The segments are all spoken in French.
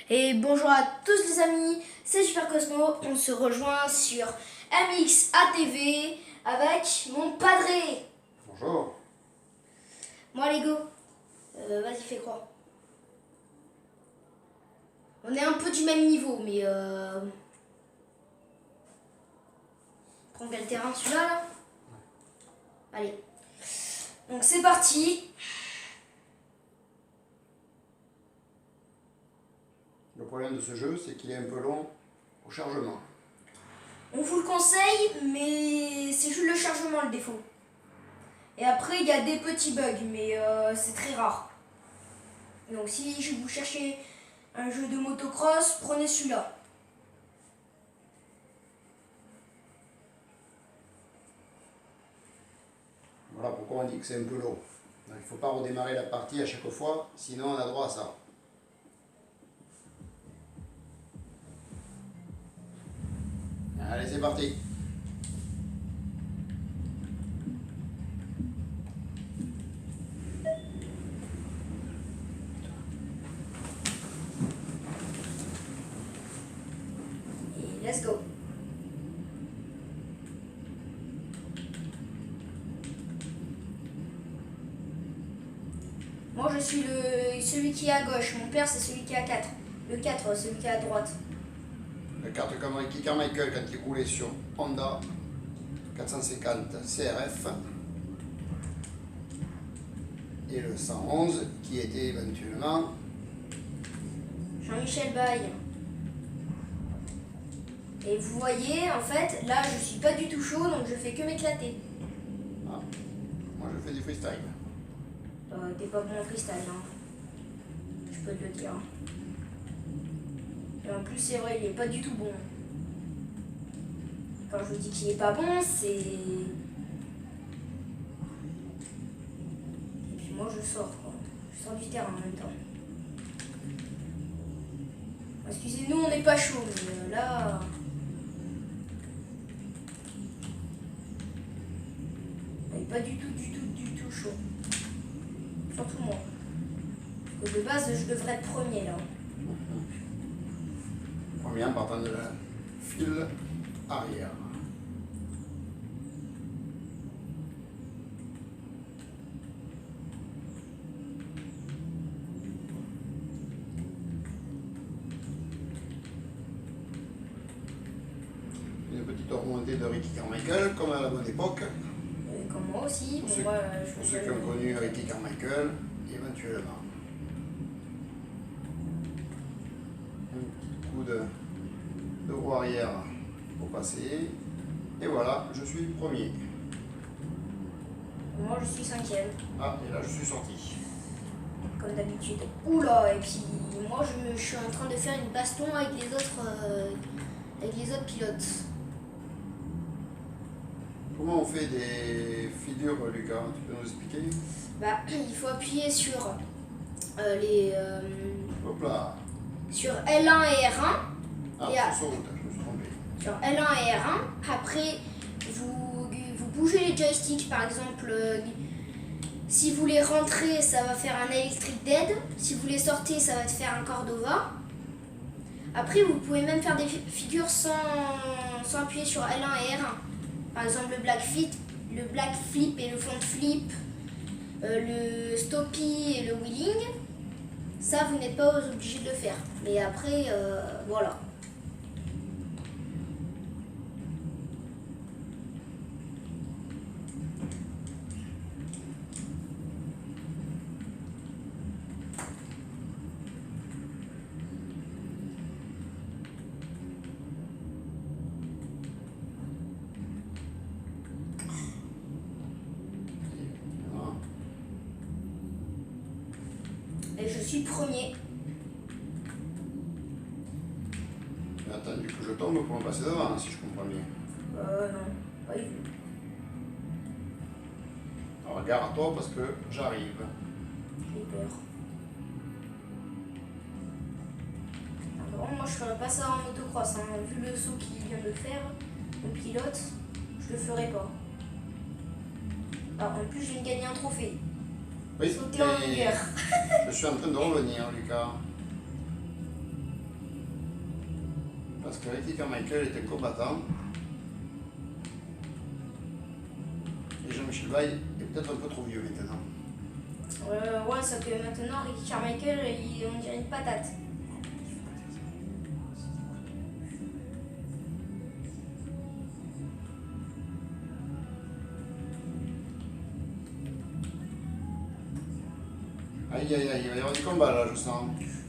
Et bonjour à tous les amis, c'est Super Cosmo, on se rejoint sur MX ATV avec mon padré. Bonjour. Moi Lego, vas-y fais croire. On est un peu du même niveau, mais prends quel terrain celui-là là. Allez, donc c'est parti. Le problème de ce jeu, c'est qu'il est un peu long au chargement. On vous le conseille, mais c'est juste le chargement le défaut. Et après, il y a des petits bugs, mais c'est très rare. Donc si vous cherchez un jeu de motocross, prenez celui-là. Voilà pourquoi on dit que c'est un peu long. Il ne faut pas redémarrer la partie à chaque fois, sinon on a droit à ça. Allez, c'est parti. Et let's go. Moi je suis celui qui est à gauche, mon père c'est celui qui est à 4. Le 4, celui qui est à droite. La carte Carmichael quand il roulait sur Honda 450 CRF. Et le 111 qui était éventuellement Jean-Michel Baye. Et vous voyez, en fait, là je suis pas du tout chaud, donc je fais que m'éclater. Ah, moi je fais du freestyle. T'es pas bon en freestyle, hein. Je peux te le dire. Et en plus, c'est vrai, il est pas du tout bon. Quand je vous dis qu'il est pas bon, c'est... Et puis moi, je sors, quoi. Je sors du terrain en même temps. Excusez-nous, on n'est pas chaud, mais là... On n'est pas du tout chaud. Surtout moi. Parce que de base, je devrais être premier, là. Premier en partant de la file arrière. Une petite remontée de Ricky Carmichael, comme à la bonne époque. Comme moi aussi. Pour Bon, ceux, moi, pour ceux qui ont connu Ricky Carmichael, éventuellement. Un petit coup de roue arrière pour passer. Et voilà, je suis premier. Moi, je suis 5e. Ah, et là je suis sorti. Comme d'habitude. Oula, et puis moi je suis en train de faire une baston avec les autres pilotes. Comment on fait des figures, Lucas? Tu peux nous expliquer? Bah, il faut appuyer sur Hop là. sur L1 et R1. Ah, Et sur route, je me suis trompé. sur L1 et R1. Après, vous bougez les joysticks, par exemple. Si vous les rentrez, ça va faire un electric dead. Si vous les sortez, ça va te faire un Cordova. Après, vous pouvez même faire des figures sans appuyer sur L1 et R1. Par exemple, le black flip et le front flip, le stoppie et le wheeling. Ça, vous n'êtes pas obligé de le faire. Mais après, voilà. Et je suis premier. J'ai attendu que je tombe pour me passer devant, si je comprends bien. Non, pas eu. Alors gare à toi parce que j'arrive. J'ai peur. Alors, moi, je ferais pas ça en motocross. Hein. Vu le saut qu'il vient de faire, le pilote, je le ferai pas. Ah, en plus, je viens de gagner un trophée. Oui, Sauter en longueur. je suis en train de revenir, Lucas. Parce que Ricky Carmichael est un combattant. Et Jean-Michel Vaille est peut-être un peu trop vieux maintenant. Ouais, sauf que maintenant, Ricky Carmichael, on dirait une patate. Aïe aïe aïe, il va y avoir du combat là, je sens.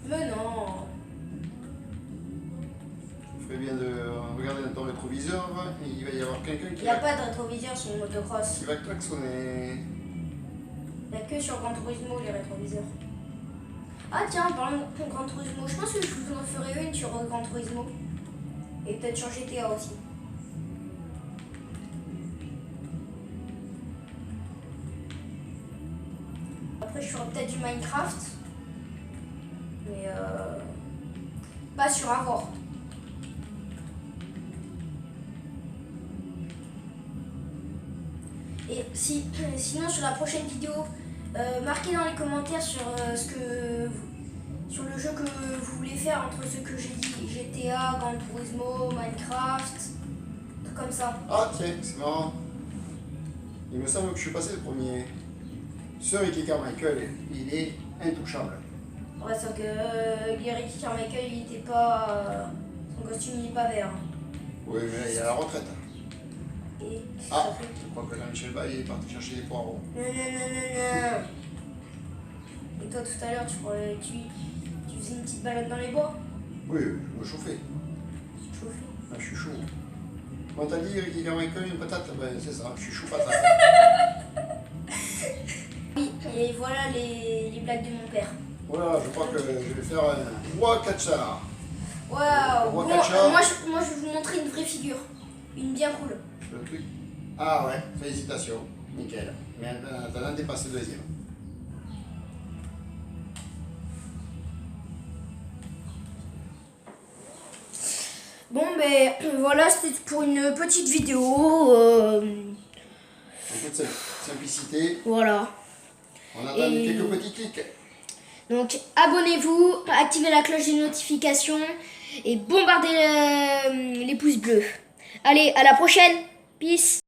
Mais non. Tu ferais bien de regarder dans ton rétroviseur et il va y avoir quelqu'un Il qui n'y a va, pas de rétroviseur sur le motocross. qui va klaxonner. Il n'y a que sur Gran Turismo les rétroviseurs. Ah tiens, en parlant de Gran Turismo, je pense que je vous en ferai une sur Gran Turismo. Et peut-être sur GTA aussi. Après, je ferai peut-être du Minecraft. Mais pas sur Avoir. Et sinon, sur la prochaine vidéo, marquez dans les commentaires sur sur le jeu que vous voulez faire entre ce que j'ai dit, GTA, Gran Turismo, Minecraft, tout comme ça. Ah tiens, c'est marrant. Il me semble que je suis passé le premier. Ce Ricky Carmichael, il est intouchable. Ouais, sauf que Ricky Carmichael, il était pas. Son costume, il est pas vert. Oui, mais là, il est à la retraite. Et Ah, ça fait. je crois que Jean-Michel Vaille est parti chercher des poireaux. Non. Et toi, tout à l'heure, tu faisais une petite balade dans les bois? Oui, je me chauffais. Tu te chauffais? Ah, je suis chaud. Quand t'as dit Ricky Carmichael, une patate, ben c'est ça, je suis chaud patate. Oui, et voilà les blagues de mon père. Voilà, je crois que je vais faire un roi catchard. Waouh! Roi Bon, catcheur. moi, je vais vous montrer une vraie figure. Une bien cool. Le truc. Ah ouais, félicitations, nickel. Mais t'en as dépassé le deuxième. Bon, ben voilà, c'était pour une petite vidéo. En toute simplicité, Voilà. on attend Et- quelques petits clics. Donc, abonnez-vous, activez la cloche des notifications et bombardez les pouces bleus. Allez, à la prochaine. Peace.